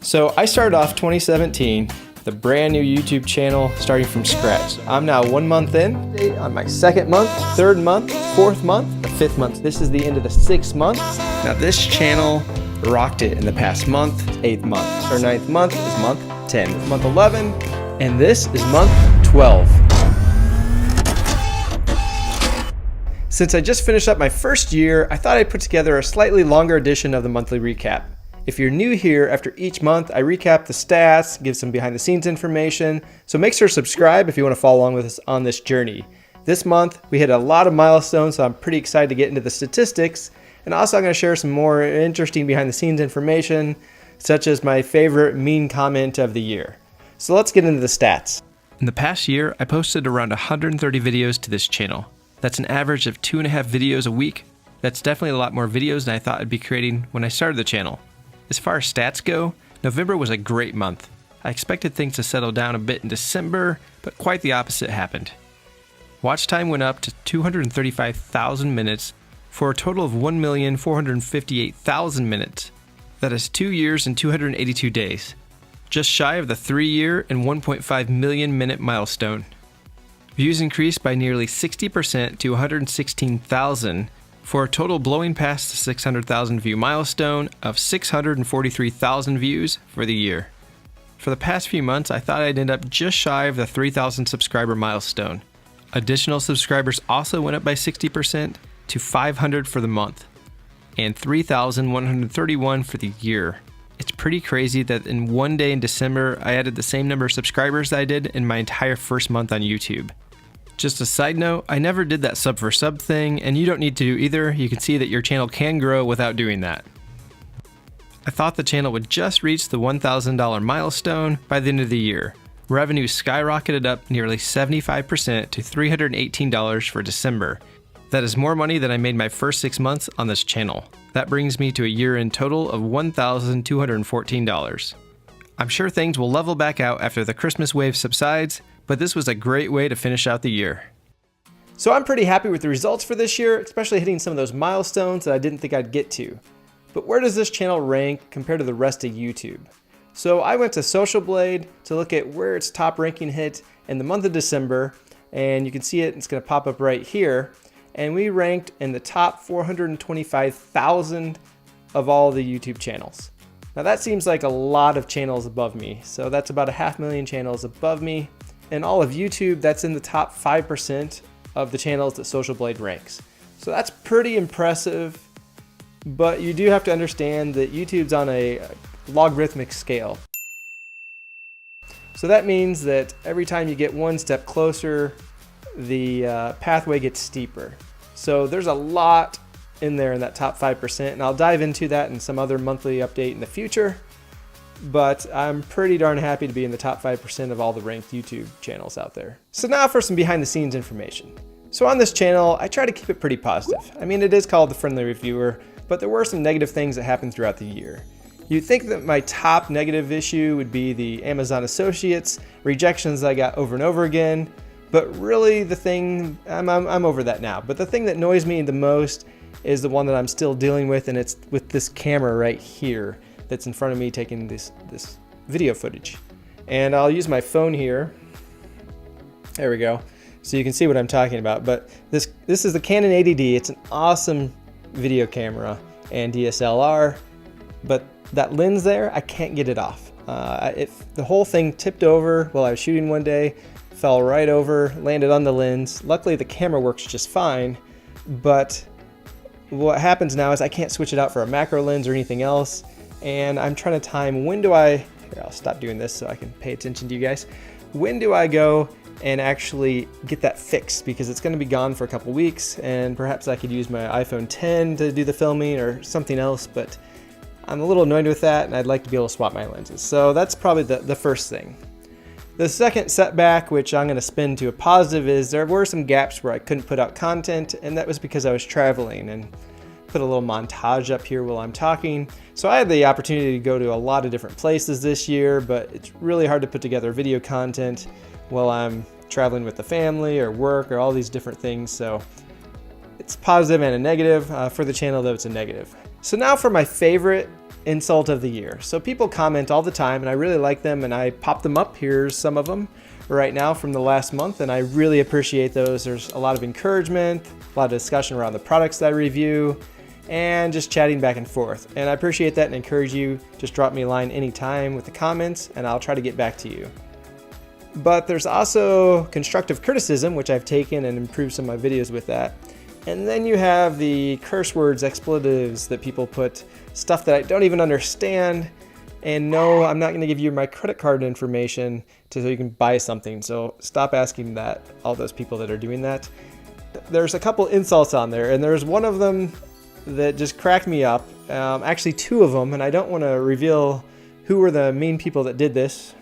So I started off 2017, the brand new YouTube channel, starting from scratch. I'm now 1 month in, on my second month, third month, fourth month, the fifth month. This is the end of the 6th month. Now this channel rocked it in the past month, 8th month. Our 9th month is month 10, this is month 11, and this is month 12. Since I just finished up my first year, I thought I'd put together a slightly longer edition of the monthly recap. If you're new here, after each month, I recap the stats, give some behind the scenes information, so make sure to subscribe if you want to follow along with us on this journey. This month, we hit a lot of milestones, so I'm pretty excited to get into the statistics, and also I'm going to share some more interesting behind the scenes information, such as my favorite mean comment of the year. So let's get into the stats. In the past year, I posted around 130 videos to this channel. That's an average of 2.5 videos a week. That's definitely a lot more videos than I thought I'd be creating when I started the channel. As far as stats go, November was a great month. I expected things to settle down a bit in December, but quite the opposite happened. Watch time went up to 235,000 minutes for a total of 1,458,000 minutes. That is 2 years and 282 days, just shy of the 3-year and 1.5 million minute milestone. Views increased by nearly 60% to 116,000 for a total blowing past the 600,000 view milestone of 643,000 views for the year. For the past few months, I thought I'd end up just shy of the 3,000 subscriber milestone. Additional subscribers also went up by 60% to 500 for the month, and 3,131 for the year. It's pretty crazy that in one day in December, I added the same number of subscribers that I did in my entire first month on YouTube. Just a side note, I never did that sub for sub thing, and you don't need to do either. You can see that your channel can grow without doing that. I thought the channel would just reach the $1,000 milestone by the end of the year. Revenue skyrocketed up nearly 75% to $318 for December. That is more money than I made my first 6 months on this channel. That brings me to a year-end total of $1,214. I'm sure things will level back out after the Christmas wave subsides, but this was a great way to finish out the year. So I'm pretty happy with the results for this year, especially hitting some of those milestones that I didn't think I'd get to. But where does this channel rank compared to the rest of YouTube? So I went to Social Blade to look at where its top ranking hit in the month of December, and you can see it, it's going to pop up right here. And we ranked in the top 425,000 of all the YouTube channels. Now that seems like a lot of channels above me, so that's about 500,000 channels above me. In all of YouTube, that's in the top 5% of the channels that Social Blade ranks. So that's pretty impressive, but you do have to understand that YouTube's on a logarithmic scale. So that means that every time you get one step closer, the pathway gets steeper. So there's a lot in there in that top 5%, and I'll dive into that in some other monthly update in the future. But I'm pretty darn happy to be in the top 5% of all the ranked YouTube channels out there. So now for some behind the scenes information. So on this channel, I try to keep it pretty positive. I mean, it is called The Friendly Reviewer, but there were some negative things that happened throughout the year. You'd think that my top negative issue would be the Amazon Associates, rejections I got over and over again, but really the thing, I'm over that now. But the thing that annoys me the most is the one that I'm still dealing with, and it's with this camera right here that's in front of me taking this video footage. And I'll use my phone here. There we go. So you can see what I'm talking about. But this is the Canon 80D. It's an awesome video camera and DSLR, but that lens there, I can't get it off. The whole thing tipped over while I was shooting one day, fell right over, landed on the lens. Luckily the camera works just fine, but what happens now is I can't switch it out for a macro lens or anything else. And I'm trying to time when do here, I'll stop doing this so I can pay attention to you guys. When do I go and actually get that fixed? Because it's going to be gone for a couple weeks, and perhaps I could use my iPhone 10 to do the filming or something else, but I'm a little annoyed with that, and I'd like to be able to swap my lenses. So that's probably the first thing. The second setback, which I'm going to spin to a positive, is there were some gaps where I couldn't put out content, and that was because I was traveling. And put a little montage up here while I'm talking. So I had the opportunity to go to a lot of different places this year, but it's really hard to put together video content while I'm traveling with the family or work or all these different things. So it's positive and a negative. For the channel though, it's a negative. So now for my favorite insult of the year. So people comment all the time and I really like them and I pop them up. Here's some of them right now from the last month and I really appreciate those. There's a lot of encouragement, a lot of discussion around the products that I review, and just chatting back and forth. And I appreciate that and encourage you, just drop me a line anytime with the comments and I'll try to get back to you. But there's also constructive criticism, which I've taken and improved some of my videos with that. And then you have the curse words, expletives that people put, stuff that I don't even understand. And no, I'm not going to give you my credit card information so you can buy something. So stop asking that, all those people that are doing that. There's a couple insults on there, and there's one of them that just cracked me up. Actually, two of them, and I don't want to reveal who were the mean people that did this.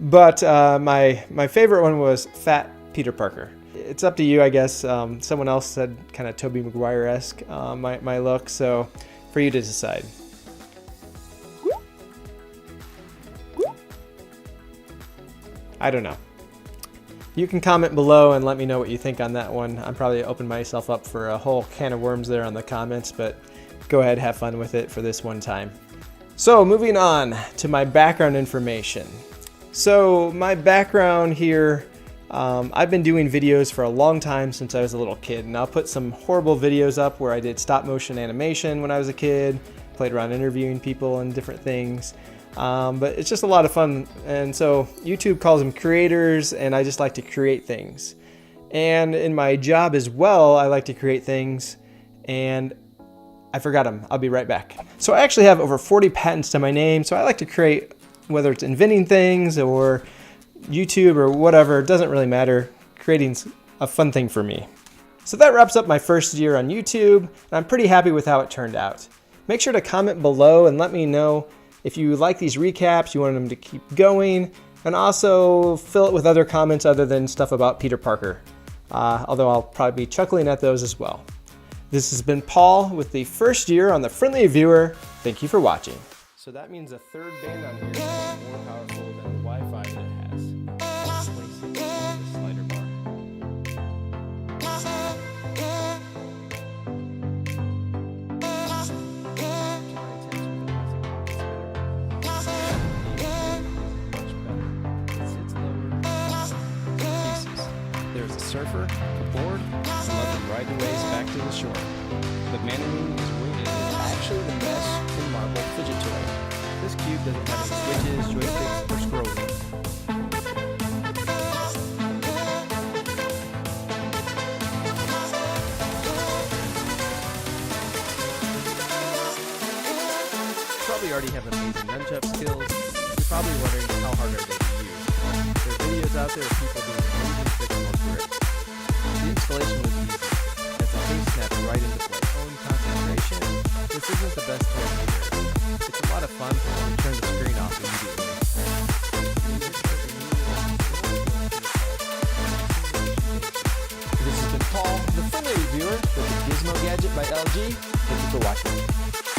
But my favorite one was Fat Peter Parker. It's up to you, I guess. Someone else said kind of Tobey Maguire-esque my look, so for you to decide. I don't know. You can comment below and let me know what you think on that one. I'm probably opening myself up for a whole can of worms there on the comments, but go ahead, have fun with it for this one time. So moving on to my background information. So my background here, I've been doing videos for a long time since I was a little kid, and I'll put some horrible videos up where I did stop motion animation when I was a kid, played around interviewing people and different things. But it's just a lot of fun, and so YouTube calls them creators, and I just like to create things. And in my job as well, I like to create things, and I forgot them. I'll be right back. So I actually have over 40 patents to my name, so I like to create, whether it's inventing things or YouTube or whatever, it doesn't really matter. Creating's a fun thing for me. So that wraps up my first year on YouTube, and I'm pretty happy with how it turned out. Make sure to comment below and let me know if you like these recaps, you want them to keep going, and also fill it with other comments other than stuff about Peter Parker, although I'll probably be chuckling at those as well. This has been Paul with the first year on the Friendly Viewer. Thank you for watching. So that means a third band on here is more powerful than the Wi-Fi that it has. Place it in the slider bar. There's a surfer, a board, and let them ride the waves back to the shore. The Mandarin is weighted is actually the mesh and marble fidget toy. This cube doesn't have any switches, joysticks, or scroll wheels. Probably already have amazing nunchuck skills. You're probably wondering how hard are they to use. There are videos out there of people doing amazing tricks on grips. The installation was easy, as the case snaps right into place. Own concentration. This isn't the best toy either. It's a lot of fun when you turn the screen off immediately. This has been Paul, the Friendly Viewer with the Gizmo Gadget by LG. Thank you for watching.